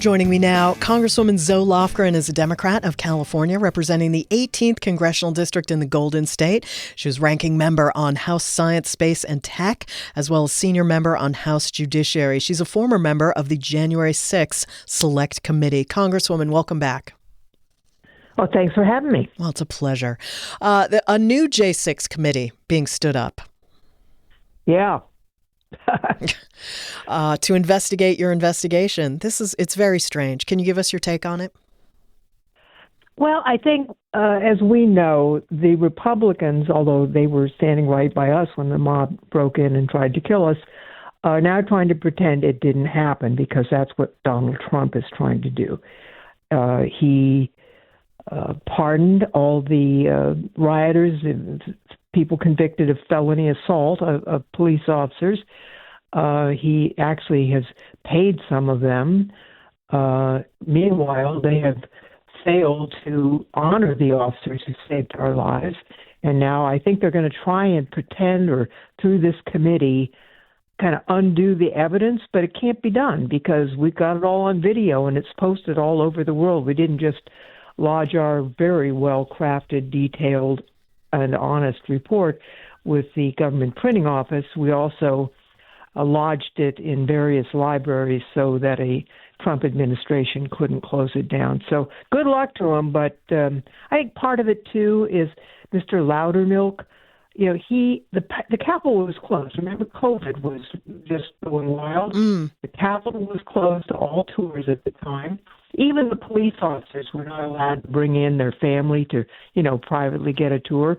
Joining me now, Congresswoman Zoe Lofgren is a Democrat of California, representing the 18th Congressional District in the Golden State. She was ranking member on House Science, Space, and Tech, as well as senior member on House Judiciary. She's a former member of the January 6th Select Committee. Congresswoman, welcome back. Well, thanks for having me. Well, it's a pleasure. A new J6 committee being stood up. Yeah. To investigate your investigation. It's very strange. Can you give us your take on it? Well, I think, as we know, the Republicans, although they were standing right by us when the mob broke in and tried to kill us, are now trying to pretend it didn't happen because that's what Donald Trump is trying to do. He pardoned all the rioters, people convicted of felony assault of police officers. He actually has paid some of them. Meanwhile, they have failed to honor the officers who saved our lives. And now I think they're going to try and pretend, or through this committee, kind of undo the evidence, but it can't be done because we've got it all on video and it's posted all over the world. We didn't just lodge our very well-crafted, detailed, and honest report with the government printing office. We also lodged it in various libraries so that a Trump administration couldn't close it down. So good luck to him. But I think part of it, too, is Mr. Loudermilk. You know, the Capitol was closed. Remember, COVID was just going wild. The Capitol was closed to all tours at the time. Even the police officers were not allowed to bring in their family to, privately get a tour.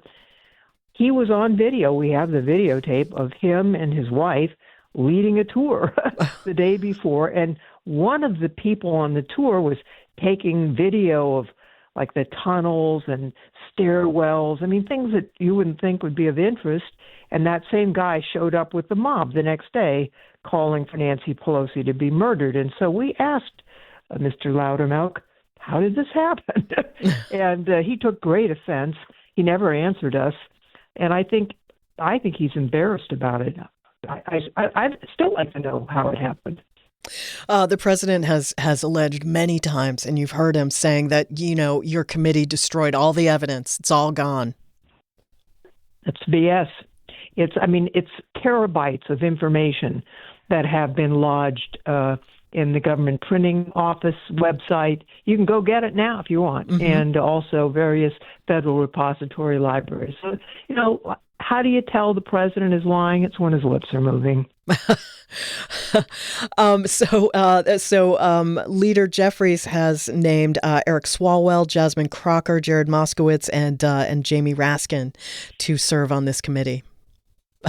He was on video. We have the videotape of him and his wife leading a tour the day before. And one of the people on the tour was taking video of like the tunnels and stairwells. I mean, things that you wouldn't think would be of interest. And that same guy showed up with the mob the next day calling for Nancy Pelosi to be murdered. And so we asked Mr. Loudermilk, how did this happen? And he took great offense. He never answered us. And I think he's embarrassed about it. I'd still like to know how it happened. The president has alleged many times, and you've heard him saying that, your committee destroyed all the evidence. It's all gone. That's BS. It's terabytes of information that have been lodged in the government printing office website. You can go get it now if you want, and also various federal repository libraries. So, how do you tell the president is lying? It's when his lips are moving. Leader Jeffries has named Eric Swalwell, Jasmine Crocker, Jared Moskowitz, and Jamie Raskin to serve on this committee.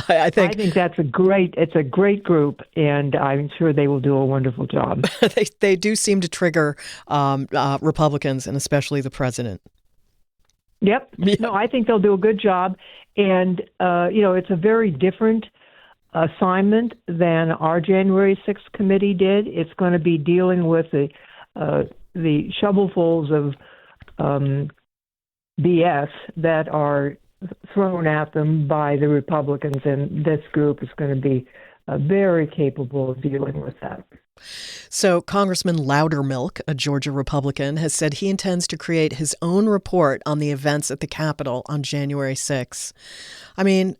I think it's a great group, and I'm sure they will do a wonderful job. They do seem to trigger Republicans, and especially the president. Yep. No, I think they'll do a good job. And, it's a very different assignment than our January 6th committee did. It's going to be dealing with the shovelfuls of BS that are thrown at them by the Republicans, and this group is going to be very capable of dealing with that. So Congressman Loudermilk, a Georgia Republican, has said he intends to create his own report on the events at the Capitol on January 6th. I mean,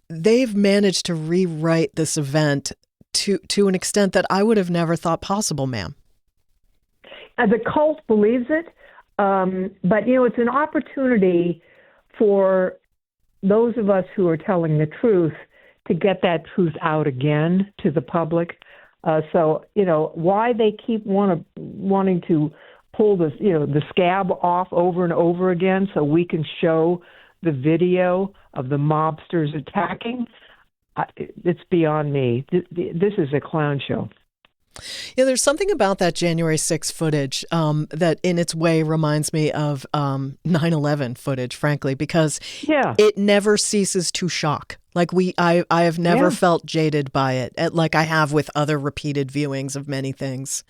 they've managed to rewrite this event to an extent that I would have never thought possible, ma'am. The cult believes it, but, it's an opportunity for those of us who are telling the truth to get that truth out again to the public. So, why they keep wanting to pull the scab off over and over again so we can show the video of the mobsters attacking, it's beyond me. This is a clown show. Yeah, there's something about that January 6th footage that in its way reminds me of 9/11 footage, frankly, because it never ceases to shock. Like I have never felt jaded by it, like I have with other repeated viewings of many things.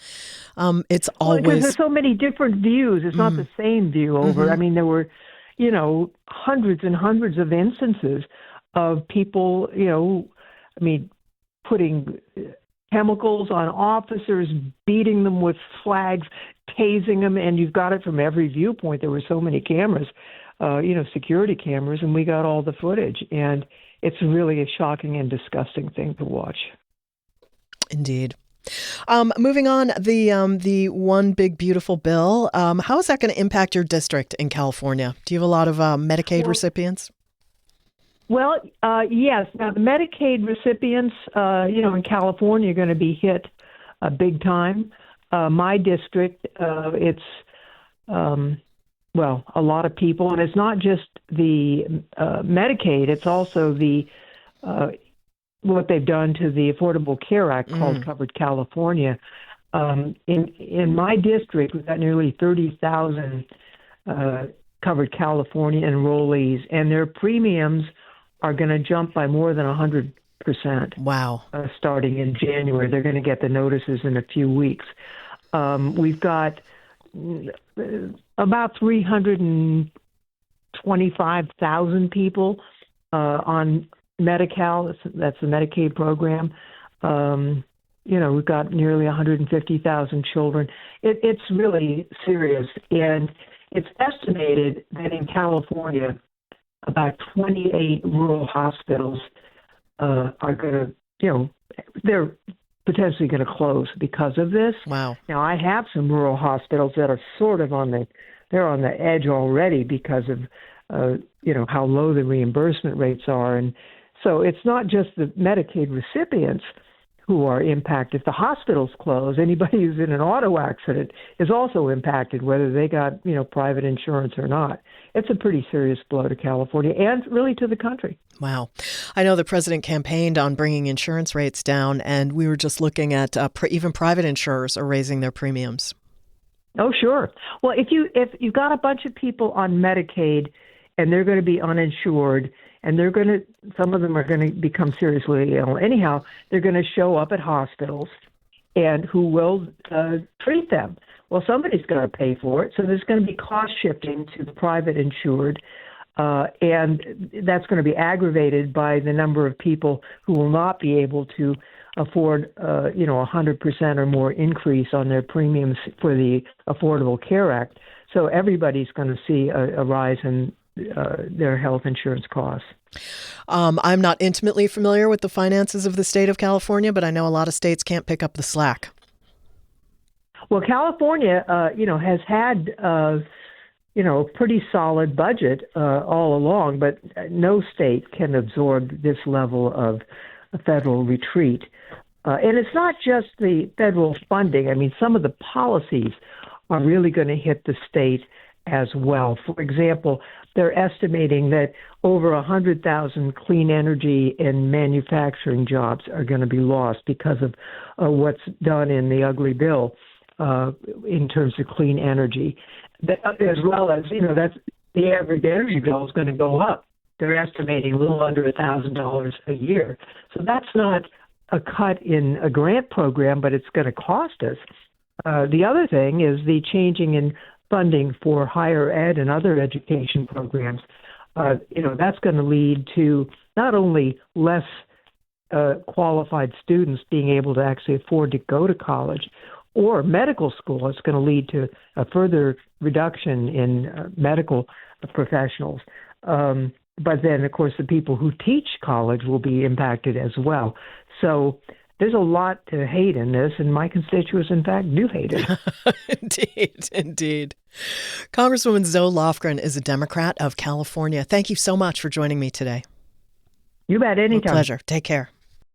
It's always... Because there's so many different views. It's not the same view over. I mean, there were, hundreds and hundreds of instances of people, putting chemicals on officers, beating them with flags, tasing them, and you've got it from every viewpoint. There were so many cameras, security cameras, and we got all the footage. And it's really a shocking and disgusting thing to watch. Indeed. Moving on, the One Big Beautiful Bill, how is that going to impact your district in California? Do you have a lot of Medicaid recipients? Well, yes. Now, the Medicaid recipients, in California are going to be hit big time. My district, it's, a lot of people. And it's not just the Medicaid, it's also the what they've done to the Affordable Care Act called Covered California. In my district, we've got nearly 30,000 Covered California enrollees, and their premiums are going to jump by more than 100%. Wow. Starting in January. They're going to get the notices in a few weeks. We've got about 325,000 people on Medi-Cal. That's the Medicaid program. We've got nearly 150,000 children. It's really serious. And it's estimated that in California, about 28 rural hospitals are going to, they're potentially going to close because of this. Wow. Now, I have some rural hospitals that are sort of they're on the edge already because of, how low the reimbursement rates are. And so it's not just the Medicaid recipients who are impacted. If the hospitals close, anybody who's in an auto accident is also impacted, whether they got, private insurance or not. It's a pretty serious blow to California and really to the country. Wow. I know the president campaigned on bringing insurance rates down, and we were just looking at even private insurers are raising their premiums. Oh, sure. Well, if you've got a bunch of people on Medicaid and they're going to be uninsured, and some of them are going to become seriously ill. Anyhow, they're going to show up at hospitals, and who will treat them? Well, somebody's going to pay for it, so there's going to be cost shifting to the private insured, and that's going to be aggravated by the number of people who will not be able to afford, 100% or more increase on their premiums for the Affordable Care Act. So everybody's going to see a rise in their health insurance costs. I'm not intimately familiar with the finances of the state of California, but I know a lot of states can't pick up the slack. Well, California, has had, a pretty solid budget all along, but no state can absorb this level of federal retreat. And it's not just the federal funding. I mean, some of the policies are really going to hit the state as well. For example, they're estimating that over 100,000 clean energy and manufacturing jobs are going to be lost because of what's done in the ugly bill in terms of clean energy. As well as, that's the average energy bill is going to go up. They're estimating a little under $1,000 a year. So that's not a cut in a grant program, but it's going to cost us. The other thing is the changing in funding for higher ed and other education programs. That's going to lead to not only less qualified students being able to actually afford to go to college or medical school. It's going to lead to a further reduction in medical professionals. But then, of course, the people who teach college will be impacted as well. So there's a lot to hate in this, and my constituents, in fact, do hate it. Indeed. Congresswoman Zoe Lofgren is a Democrat of California. Thank you so much for joining me today. You bet, anytime. My pleasure. Take care.